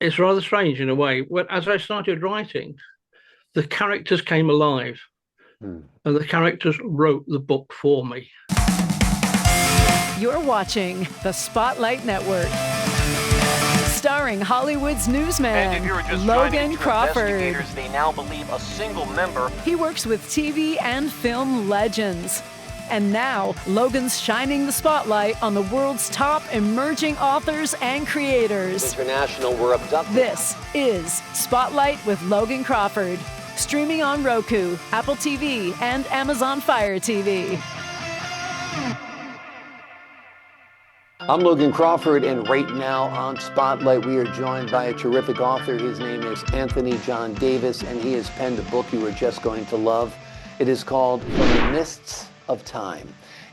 it's rather strange in a way. As I started writing, the characters came alive, Hmm. and the characters wrote the book for me. You're watching the Spotlight Network, starring Hollywood's newsman, And if you were just Logan to Crawford. investigators, they now believe a single member. He works with TV and film legends. And now, Logan's shining the spotlight on the world's top emerging authors and creators. International were abducted. This is Spotlight with Logan Crawford, streaming on Roku, Apple TV, and Amazon Fire TV. I'm Logan Crawford, and right now on Spotlight, we are joined by a terrific author. His name is Anthony John Davis, and he has penned a book you are just going to love. It is called From the Mists of Time.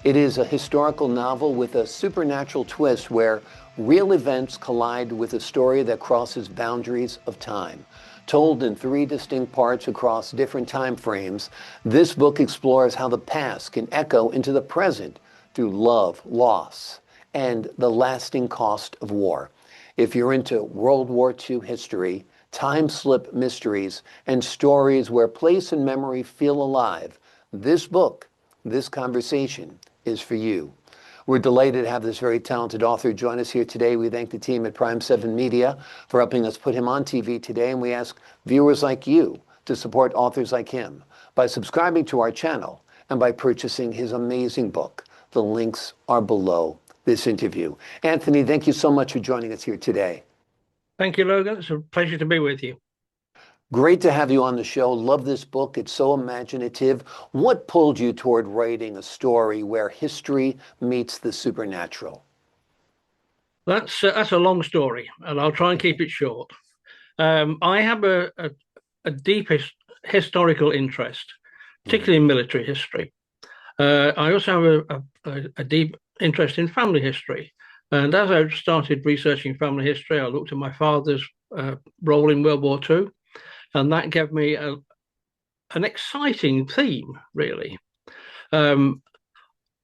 It is a historical novel with a supernatural twist where real events collide with a story that crosses boundaries of time. Told in 3 distinct parts across different time frames, this book explores how the past can echo into the present through love, loss, and the lasting cost of war. If you're into World War II history, time slip mysteries, and stories where place and memory feel alive, this book, this conversation is for you. We're delighted to have this very talented author join us here today. We thank the team at Prime 7 Media for helping us put him on TV today, and we ask viewers like you to support authors like him by subscribing to our channel and by purchasing his amazing book. The links are below this interview. Anthony, thank you so much for joining us here today. Thank you, Logan. It's a pleasure to be with you. Great to have you on the show. Love this book. It's so imaginative. What pulled you toward writing a story where history meets the supernatural? That's a long story, and I'll try and keep it short. I have a deep historical interest, particularly in military history. I also have a deep interest in family history. And as I started researching family history, I looked at my father's role in World War II, and that gave me an exciting theme, really. I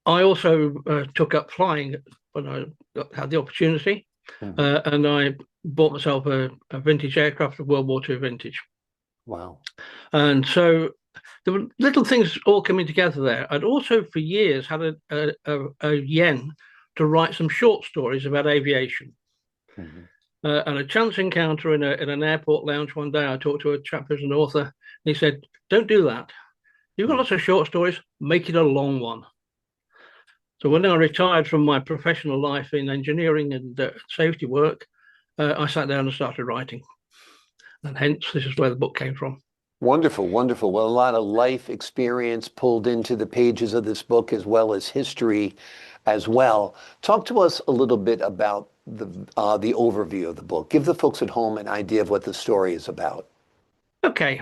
also took up flying when I had the opportunity, and I bought myself a vintage aircraft of World War II vintage. Wow. And so there were little things all coming together there. I'd also, for years, had a yen to write some short stories about aviation. And a chance encounter in an airport lounge one day, I talked to a chap who's an author, and he said, "Don't do that. You've got lots of short stories, make it a long one." So when I retired from my professional life in engineering and safety work, I sat down and started writing. And hence, this is where the book came from. Wonderful, wonderful. Well, a lot of life experience pulled into the pages of this book, as well as history as well. Talk to us a little bit about the overview of the book. Give the folks at home an idea of what the story is about. Okay.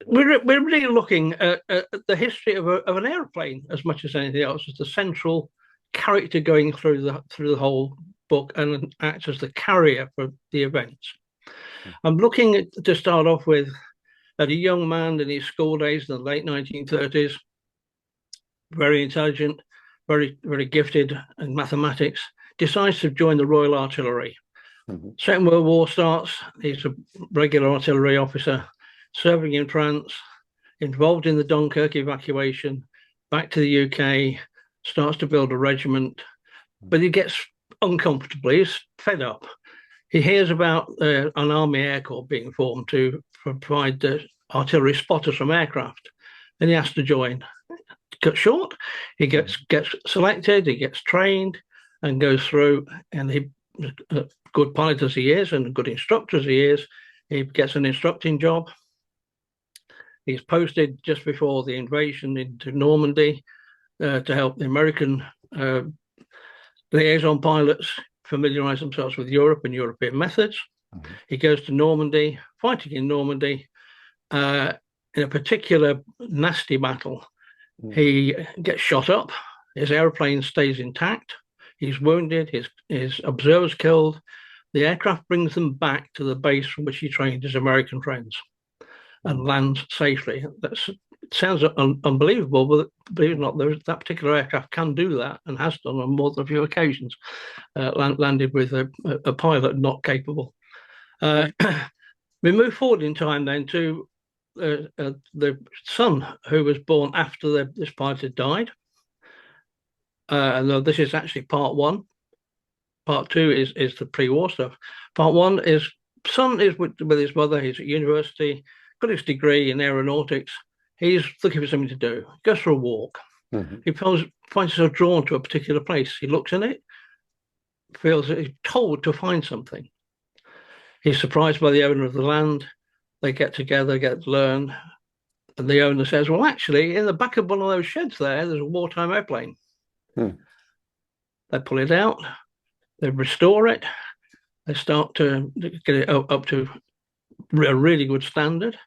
We're really looking at the history of an airplane as much as anything else as the central character going through the whole book and acts as the carrier for the events. I'm looking to start off with at a young man in his school days in the late 1930s, very intelligent, very, very gifted in mathematics, decides to join the Royal Artillery. Second World War starts. He's a regular artillery officer, serving in France, involved in the Dunkirk evacuation, back to the UK, starts to build a regiment, but he gets uncomfortable. He's fed up. He hears about an Army Air Corps being formed to provide artillery spotters from aircraft, and he has to join. Cut short, he gets selected, he gets trained, and goes through, and he, a good pilot as he is, and a good instructor as he is, he gets an instructing job. He's posted just before the invasion into Normandy to help the American liaison pilots familiarize themselves with Europe and European methods. He goes to Normandy, fighting in Normandy, in a particular nasty battle. He gets shot up, his airplane stays intact, he's wounded, his observer's killed. The aircraft brings them back to the base from which he trained his American friends and lands safely. It sounds unbelievable, but believe it or not, that particular aircraft can do that and has done on more than a few occasions. Landed with a pilot not capable. We move forward in time then to the son who was born after this pilot had died. And this is actually part one. Part two is the pre-war stuff. Part one is son is with his mother. He's at university, got his degree in aeronautics. He's looking for something to do. Goes for a walk. Mm-hmm. He finds himself drawn to a particular place. He looks in it, feels that he's told to find something. He's surprised by the owner of the land. They get together, get to learn, and the owner says, "Well, actually, in the back of one of those sheds there's a wartime airplane." They pull it out. They restore it. They start to get it up to a really good standard.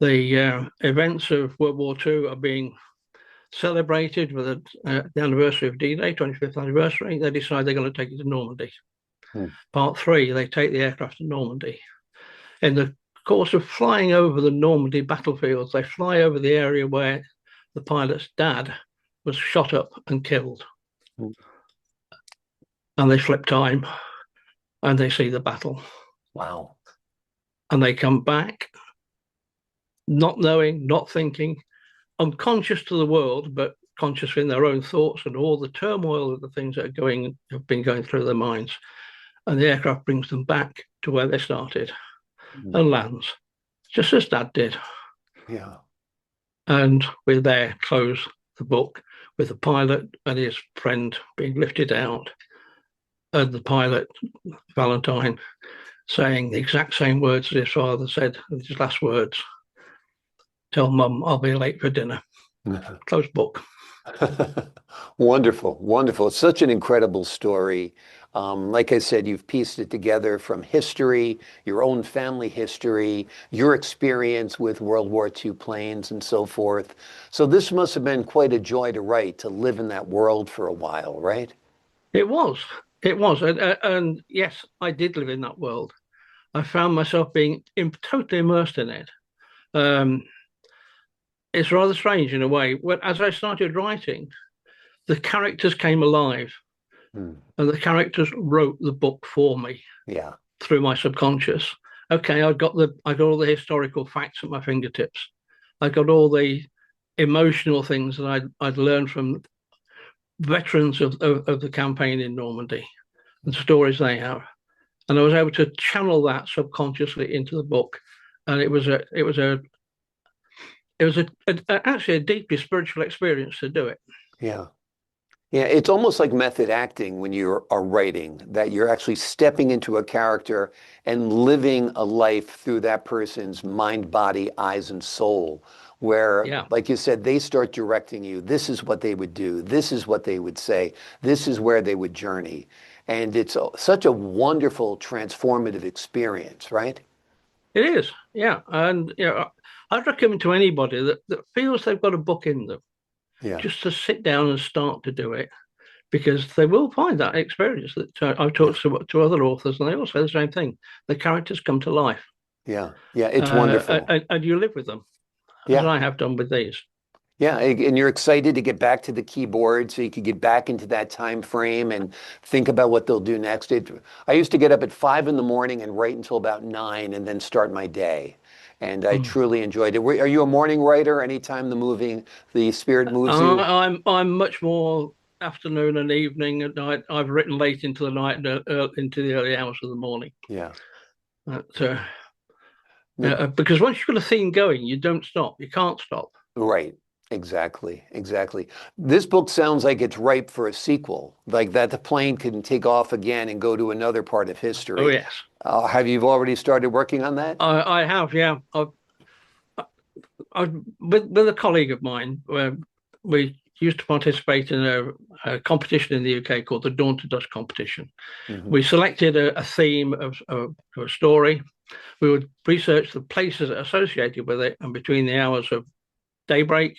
The events of World War II are being celebrated with the anniversary of D-Day, 25th anniversary. They decide they're going to take it to Normandy. Part three, they take the aircraft to Normandy. In the course of flying over the Normandy battlefields, they fly over the area where the pilot's dad was shot up and killed. And they flip time and they see the battle. Wow. And they come back, not knowing, not thinking, unconscious to the world, but conscious in their own thoughts and all the turmoil of the things that have been going through their minds. And the aircraft brings them back to where they started and lands, just as Dad did. Yeah. And we there close the book with the pilot and his friend being lifted out, and the pilot, Valentine, saying the exact same words as his father said, his last words: "Tell Mum I'll be late for dinner." Close book. Wonderful, wonderful. It's such an incredible story. Like I said, you've pieced it together from history, your own family history, your experience with World War II planes and so forth. So this must have been quite a joy to write, to live in that world for a while, right? It was. And yes, I did live in that world. I found myself being totally immersed in it. It's rather strange in a way. As I started writing, the characters came alive, and the characters wrote the book for me. Yeah. Through my subconscious. Okay, I got all the historical facts at my fingertips. I got all the emotional things that I'd learned from veterans of the campaign in Normandy and stories they have, and I was able to channel that subconsciously into the book, and it was actually a deeply spiritual experience to do it. Yeah. Yeah, it's almost like method acting when you are writing, that you're actually stepping into a character and living a life through that person's mind, body, eyes, and soul, where, like you said, they start directing you. This is what they would do. This is what they would say. This is where they would journey. And it's such a wonderful, transformative experience, right? It is, yeah. And I'd recommend to anybody that feels they've got a book in them, just to sit down and start to do it, because they will find that experience that I've talked to other authors, and they all say the same thing. The characters come to life. Yeah, it's wonderful. And you live with them, as I have done with these. Yeah, and you're excited to get back to the keyboard so you could get back into that time frame and think about what they'll do next. I used to get up at 5 a.m. and write until about 9 and then start my day. And I truly enjoyed it. Are you a morning writer? Anytime the spirit moves you? I'm much more afternoon and evening at night. I've written late into the night, into the early hours of the morning. Yeah. Because once you've got a theme going, you don't stop. You can't stop. Right. Exactly. This book sounds like it's ripe for a sequel, like that the plane can take off again and go to another part of history. Oh, yes. Have you already started working on that? I have, yeah. With a colleague of mine, we used to participate in a competition in the UK called the Dawn to Dusk competition. We selected a theme of a story. We would research the places associated with it, and between the hours of daybreak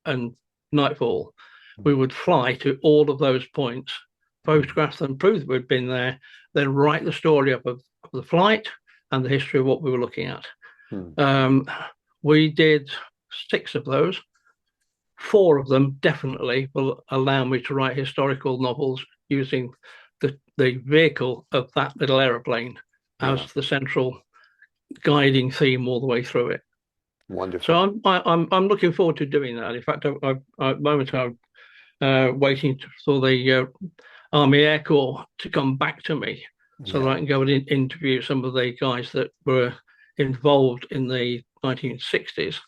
and nightfall, we would fly to all of those points, photograph them, prove that we'd been there, then write the story up of the flight and the history of what we were looking at. We did 6 of those. 4 of them definitely will allow me to write historical novels using the vehicle of that little aeroplane as the central guiding theme all the way through it. Wonderful. So I'm looking forward to doing that. In fact, at the moment I'm waiting for the Army Air Corps to come back to me so that I can go and interview some of the guys that were involved in the 1960s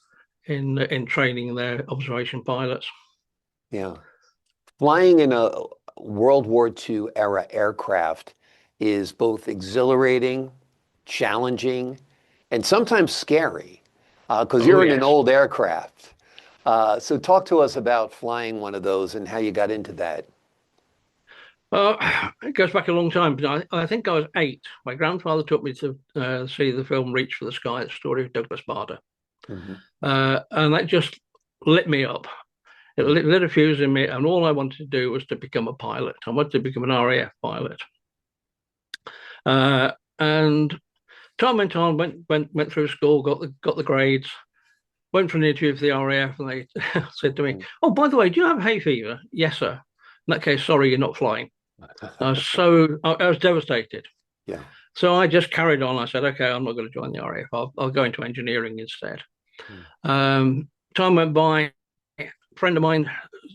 in training their observation pilots. Yeah. Flying in a World War II era aircraft is both exhilarating, challenging, and sometimes scary because you're in an old aircraft. So talk to us about flying one of those and how you got into that. It goes back a long time. But I think I was 8. My grandfather took me to see the film Reach for the Sky, the story of Douglas Bader. And that just lit me up. It lit a fuse in me, and all I wanted to do was to become a pilot. I wanted to become an RAF pilot. And time went on, went through school, got the grades, went for an interview for the RAF, and they said to me, "Oh, by the way, do you have hay fever?" "Yes, sir." "In that case, sorry, you're not flying." I was devastated. Yeah. So I just carried on. I said, "Okay, I'm not going to join the RAF. I'll go into engineering instead." Time went by. A friend of mine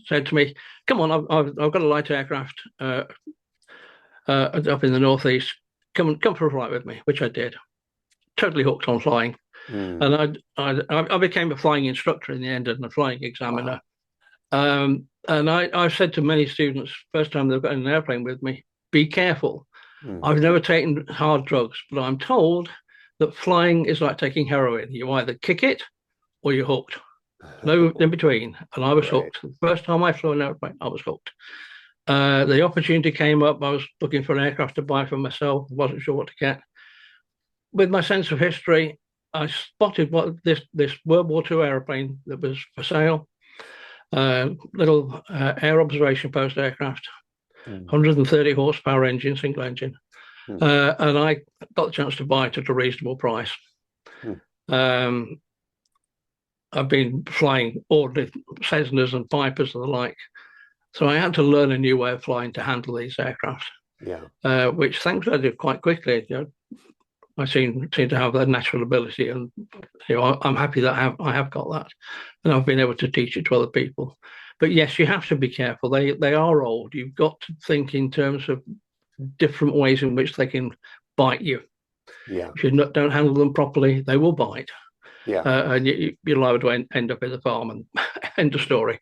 said to me, "Come on, I've got a light aircraft up in the northeast. Come for a flight with me," which I did. Totally hooked on flying, and I became a flying instructor in the end and a flying examiner. Wow. And I've said to many students, first time they've got in an airplane with me, be careful. I've never taken hard drugs, but I'm told that flying is like taking heroin. You either kick it or you're hooked. No in between. And I was hooked. The first time I flew an airplane, I was hooked. The opportunity came up. I was looking for an aircraft to buy for myself. Wasn't sure what to get. With my sense of history, I spotted this World War II airplane that was for sale. Little air observation post aircraft, 130 horsepower engine, single engine. And I got the chance to buy it at a reasonable price. I've been flying ordinary Cessnas and Pipers and the like. So I had to learn a new way of flying to handle these aircraft. Which thankfully I did quite quickly. I seem to have that natural ability, and I'm happy that I have got that, and I've been able to teach it to other people. But yes, you have to be careful. They are old. You've got to think in terms of different ways in which they can bite you. If you don't handle them properly, they will bite. And you're liable to end up in the farm and end of story.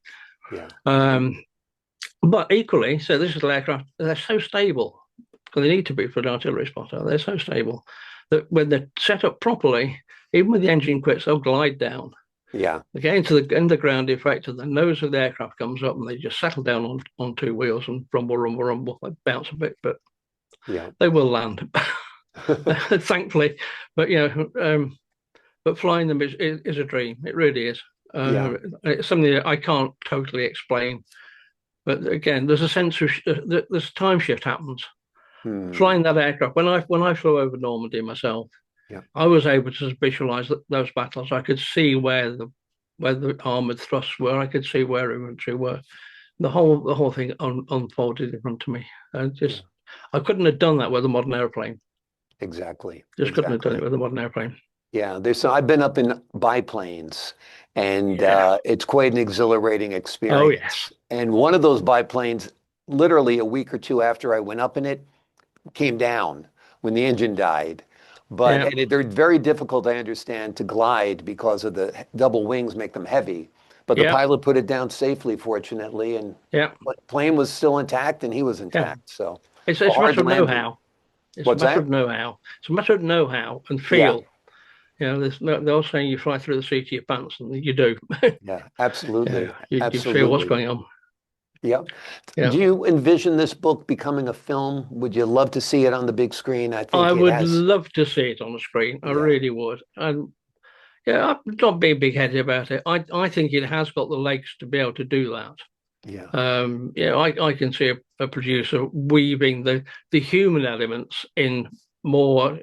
But equally, so this is an aircraft. They're so stable, because they need to be for an artillery spotter. They're so stable that when they're set up properly, even with the engine quits, they'll glide down. They get into the ground effect, and the nose of the aircraft comes up, and they just settle down on 2 wheels and rumble. They bounce a bit, but they will land, thankfully. But but flying them is a dream. It really is. It's something that I can't totally explain. But again, there's a sense of this time shift happens. Flying that aircraft, when I flew over Normandy myself, I was able to visualize those battles. I could see where the armored thrusts were. I could see where infantry were. The whole thing unfolded in front of me. I couldn't have done that with a modern airplane. Exactly. Couldn't have done it with a modern airplane. I've been up in biplanes, and it's quite an exhilarating experience. Oh yes. And one of those biplanes, literally a week or 2 after I went up in it, came down when the engine died. But they're very difficult, I understand, to glide because of the double wings make them heavy. But the pilot put it down safely, fortunately, and the plane was still intact, and he was intact. So it's a matter of know-how. It's a matter of know-how. It's a matter of know-how and feel. They're saying you fly through the seat of your pants, and you do. Absolutely. You feel what's going on. Do you envision this book becoming a film? Would you love to see it on the big screen? I would love to see it on the screen. I really would. And I'm not being big-headed about it. I think it has got the legs to be able to do that. I can see a producer weaving the human elements in more,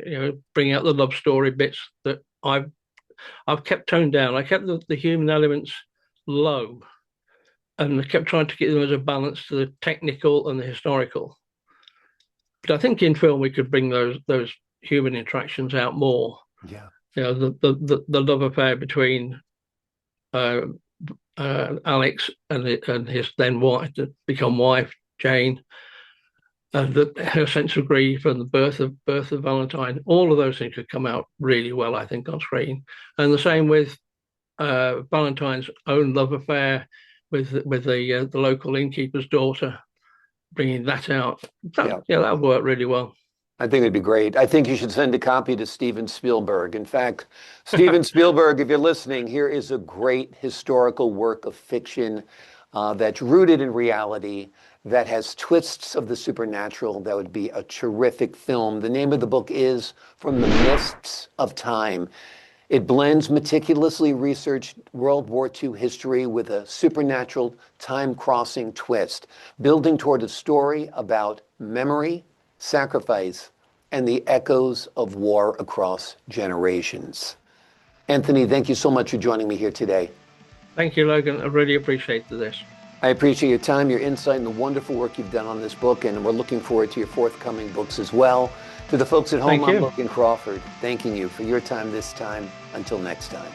bring out the love story bits that I've kept toned down. I kept the human elements low, and I kept trying to get them as a balance to the technical and the historical. But I think in film we could bring those human interactions out more. Yeah. You know, the love affair between Alex and his then wife, to become wife, Jane, and her sense of grief and the birth of Valentine. All of those things could come out really well, I think, on screen. And the same with Valentine's own love affair with the local innkeeper's daughter, bringing that out. That would work really well. I think it'd be great. I think you should send a copy to Steven Spielberg. In fact, Steven Spielberg, if you're listening, here is a great historical work of fiction that's rooted in reality, that has twists of the supernatural. That would be a terrific film. The name of the book is From the Mists of Time. It blends meticulously researched World War II history with a supernatural time-crossing twist, building toward a story about memory, sacrifice, and the echoes of war across generations. Anthony, thank you so much for joining me here today. Thank you, Logan. I really appreciate this. I appreciate your time, your insight, and the wonderful work you've done on this book, and we're looking forward to your forthcoming books as well. To the folks at home, I'm Logan Crawford, thanking you for your time this time. Until next time.